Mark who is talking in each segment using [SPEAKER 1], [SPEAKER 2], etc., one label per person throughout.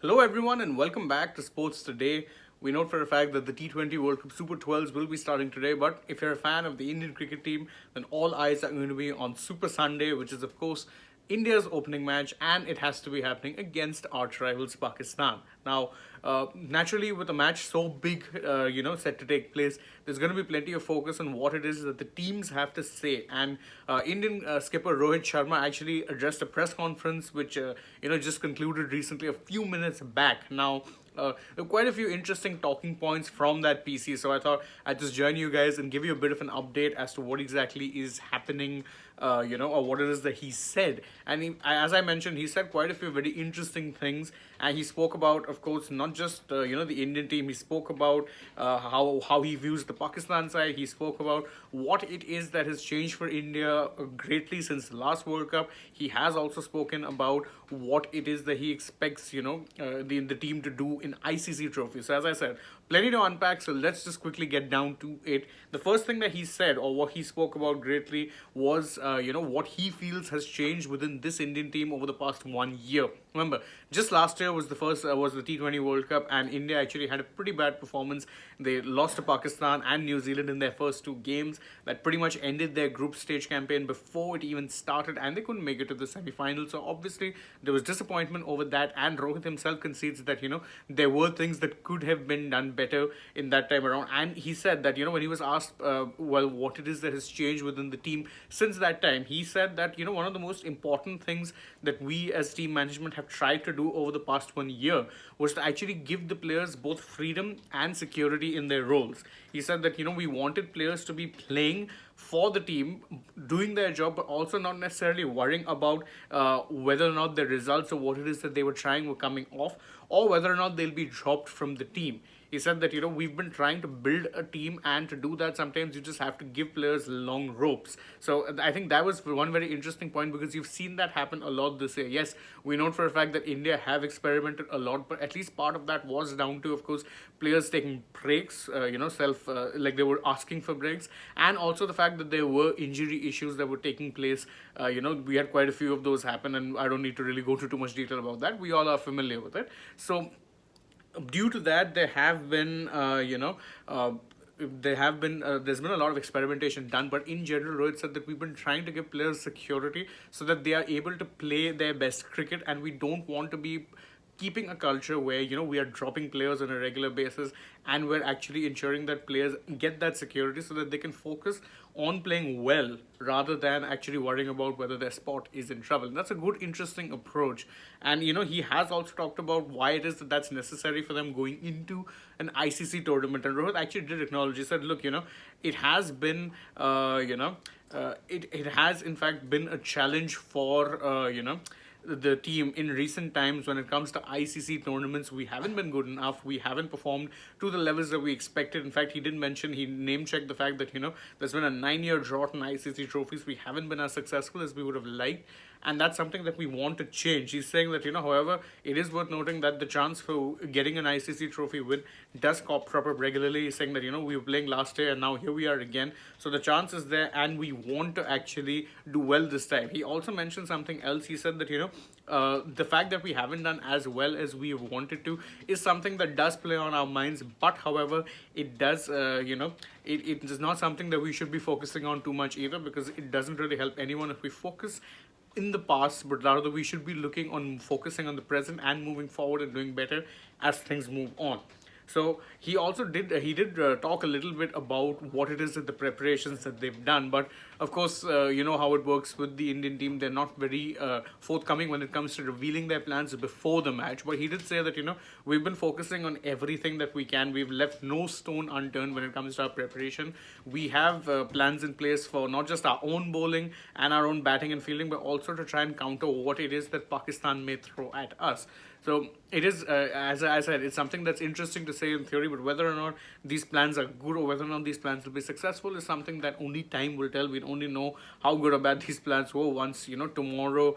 [SPEAKER 1] Hello, everyone, and welcome back to Sports Today. We note for a fact that the T20 World Cup Super 12s will be starting today, but if you're a fan of the Indian cricket team, then all eyes are going to be on Super Sunday, which is, of course, India's opening match, and it has to be happening against arch rivals Pakistan. Now, naturally, with a match so big, set to take place, there's going to be plenty of focus on what it is that the teams have to say. And Indian skipper Rohit Sharma actually addressed a press conference, which just concluded recently a few minutes back. Now, there were quite a few interesting talking points from that PC, so I thought I'd just join you guys and give you a bit of an update as to what exactly is happening, or what it is that he said. And as I mentioned, he said quite a few very interesting things, and he spoke about, of course, not just the Indian team. He spoke about how he views the Pakistan side. He spoke about what it is that has changed for India greatly since the last World Cup. He has also spoken about what it is that he expects, the team to do in ICC trophy. So as I said, plenty to unpack. So let's just quickly get down to it. The first thing that he said, or what he spoke about greatly, was what he feels has changed within this Indian team over the past 1 year. Remember, just last year was the T20 World Cup, and India actually had a pretty bad performance. They lost to Pakistan and New Zealand in their first two games. That pretty much ended their group stage campaign before it even started, and they couldn't make it to the semi-final. So obviously there was disappointment over that, and Rohit himself concedes that there were things that could have been done better in that time around. And he said that when he was asked, what it is that has changed within the team since that time, he said that one of the most important things that we as team management have tried to do over the past 1 year was to actually give the players both freedom and security in their roles. He said that we wanted players to be playing for the team, doing their job, but also not necessarily worrying about whether or not the results or what it is that they were trying were coming off, or whether or not they'll be dropped from the team. He said that we've been trying to build a team, and to do that sometimes you just have to give players long ropes. So I think that was one very interesting point, because you've seen that happen a lot this year. Yes, we know for a fact that India have experimented a lot, but at least part of that was down to, of course, players taking breaks, like they were asking for breaks, and also the fact that there were injury issues that were taking place. We had quite a few of those happen, and I don't need to really go into too much detail about that. We all are familiar with it. So due to that, there have been there's been a lot of experimentation done, but in general, Rohit said that we've been trying to give players security so that they are able to play their best cricket, and we don't want to be keeping a culture where we are dropping players on a regular basis, and we're actually ensuring that players get that security so that they can focus on playing well rather than actually worrying about whether their spot is in trouble. And that's a good, interesting approach. And he has also talked about why it is that that's necessary for them going into an ICC tournament. And Rohit actually did acknowledge, he said, look, it has been it has in fact been a challenge for the team in recent times when it comes to ICC tournaments. We haven't been good enough. We haven't performed to the levels that we expected. In fact, he did mention, he name checked the fact that there's been a 9-year drought in ICC trophies. We haven't been as successful as we would have liked, and that's something that we want to change. He's saying that however, it is worth noting that the chance for getting an ICC trophy win does crop up regularly. He's saying that we were playing last year and now here we are again, so the chance is there, and we want to actually do well this time. He also mentioned something else. He said that the fact that we haven't done as well as we wanted to is something that does play on our minds, but however, it does it is not something that we should be focusing on too much either, because it doesn't really help anyone if we focus in the past, but rather we should be looking on focusing on the present and moving forward and doing better as things move on. So he also did talk a little bit about what it is that the preparations that they've done. But of course, you know how it works with the Indian team. They're not very forthcoming when it comes to revealing their plans before the match. But he did say that we've been focusing on everything that we can. We've left no stone unturned when it comes to our preparation. We have plans in place for not just our own bowling and our own batting and fielding, but also to try and counter what it is that Pakistan may throw at us. So it is, as I said, it's something that's interesting to say in theory, but whether or not these plans are good or whether or not these plans will be successful is something that only time will tell. We'll only know how good or bad these plans were once, tomorrow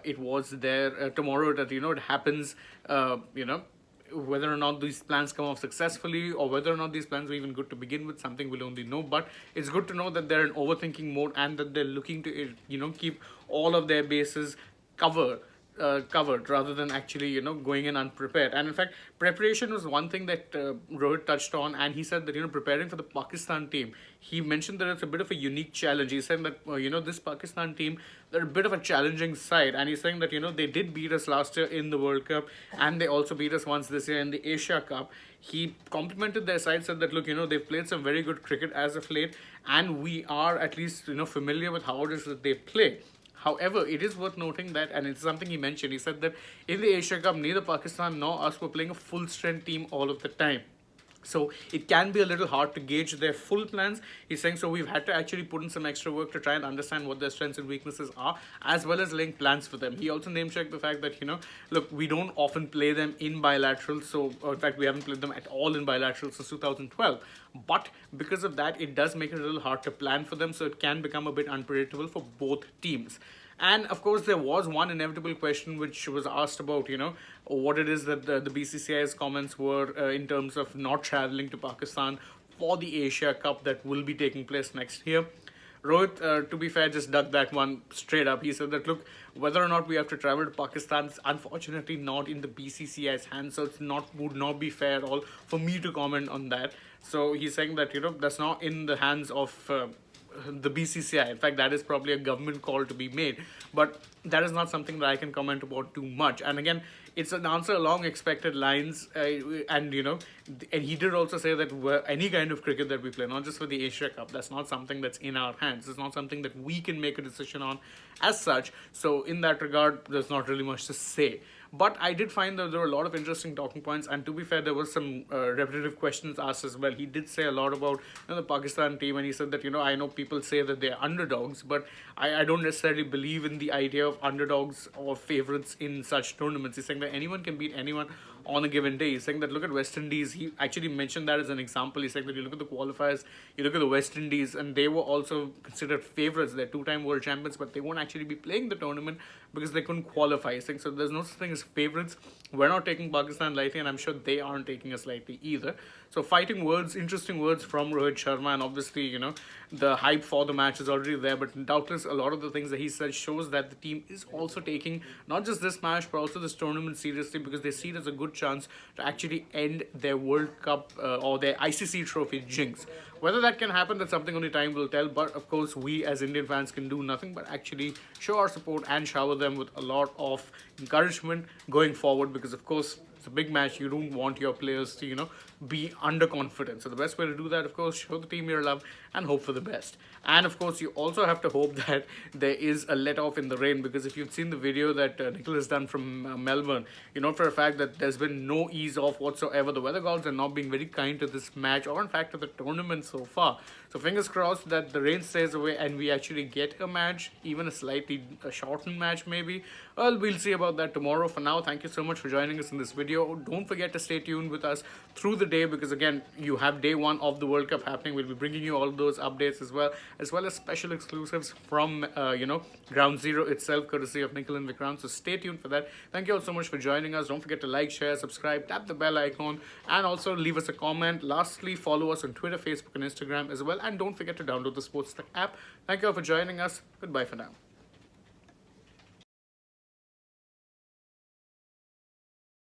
[SPEAKER 1] it was there, tomorrow that, it happens, whether or not these plans come off successfully or whether or not these plans were even good to begin with, something we'll only know. But it's good to know that they're in overthinking mode and that they're looking to, keep all of their bases covered covered rather than actually going in unprepared. And in fact, preparation was one thing that Rohit touched on, and he said that preparing for the Pakistan team, he mentioned that it's a bit of a unique challenge. He said that this Pakistan team, they're a bit of a challenging side, and he's saying that they did beat us last year in the World Cup, and they also beat us once this year in the Asia Cup. He complimented their side, said that look, they've played some very good cricket as of late, and we are at least familiar with how it is that they play. However, it is worth noting that, and it's something he mentioned, he said that in the Asia Cup, neither Pakistan nor us were playing a full strength team all of the time. So it can be a little hard to gauge their full plans. He's saying so we've had to actually put in some extra work to try and understand what their strengths and weaknesses are, as well as laying plans for them. He also name-checked the fact that, look, we don't often play them in bilaterals. So, in fact, we haven't played them at all in bilaterals since 2012. But because of that, it does make it a little hard to plan for them. So it can become a bit unpredictable for both teams. And of course, there was one inevitable question which was asked about, what it is that the BCCI's comments were in terms of not traveling to Pakistan for the Asia Cup that will be taking place next year. Rohit, to be fair, just dug that one straight up. He said that, look, whether or not we have to travel to Pakistan is unfortunately not in the BCCI's hands, so would not be fair at all for me to comment on that. So he's saying that, that's not in the hands of the BCCI. In fact, that is probably a government call to be made, but that is not something that I can comment about too much. And again, it's an answer along expected lines, and he did also say that any kind of cricket that we play, not just for the Asia Cup, that's not something that's in our hands. It's not something that we can make a decision on as such. So in that regard, there's not really much to say. But I did find that there were a lot of interesting talking points, and to be fair, there were some repetitive questions asked as well. He did say a lot about the Pakistan team, and he said that I know people say that they're underdogs, but I don't necessarily believe in the idea of underdogs or favorites in such tournaments. He's saying that anyone can beat anyone on a given day. He's saying that look at West Indies. He actually mentioned that as an example. He's saying that you look at the qualifiers, you look at the West Indies, and they were also considered favorites. They're two-time world champions, but they won't actually be playing the tournament because they couldn't qualify. He's saying so there's no such thing as favorites. We're not taking Pakistan lightly, and I'm sure they aren't taking us lightly either. So fighting words, interesting words from Rohit Sharma, and obviously, the hype for the match is already there, but doubtless a lot of the things that he said shows that the team is also taking not just this match, but also this tournament seriously, because they see it as a good chance to actually end their World Cup or their ICC trophy jinx. Whether that can happen, that's something only time will tell, but of course, we as Indian fans can do nothing but actually show our support and shower them with a lot of encouragement going forward, because of course, it's a big match. You don't want your players to, be underconfident. So the best way to do that, of course, show the team your love and hope for the best. And of course, you also have to hope that there is a let-off in the rain, because if you've seen the video that Nikhil has done from Melbourne, you know for a fact that there's been no ease off whatsoever. The weather gods are not being very kind to this match, or in fact to the tournament so far. So fingers crossed that the rain stays away and we actually get a match, even a slightly shortened match maybe. Well, we'll see about that tomorrow. For now, thank you so much for joining us in this video. Don't forget to stay tuned with us through the day, because again, you have day one of the World Cup happening. We'll be bringing you all of those updates as well as special exclusives from Ground Zero itself, courtesy of Nikhil and Vikrant. So stay tuned for that. Thank you all so much for joining us. Don't forget to like, share, subscribe, tap the bell icon, and also leave us a comment. Lastly, follow us on Twitter, Facebook, and Instagram as well. And don't forget to download the AajTak app. Thank you all for joining us. Goodbye for now.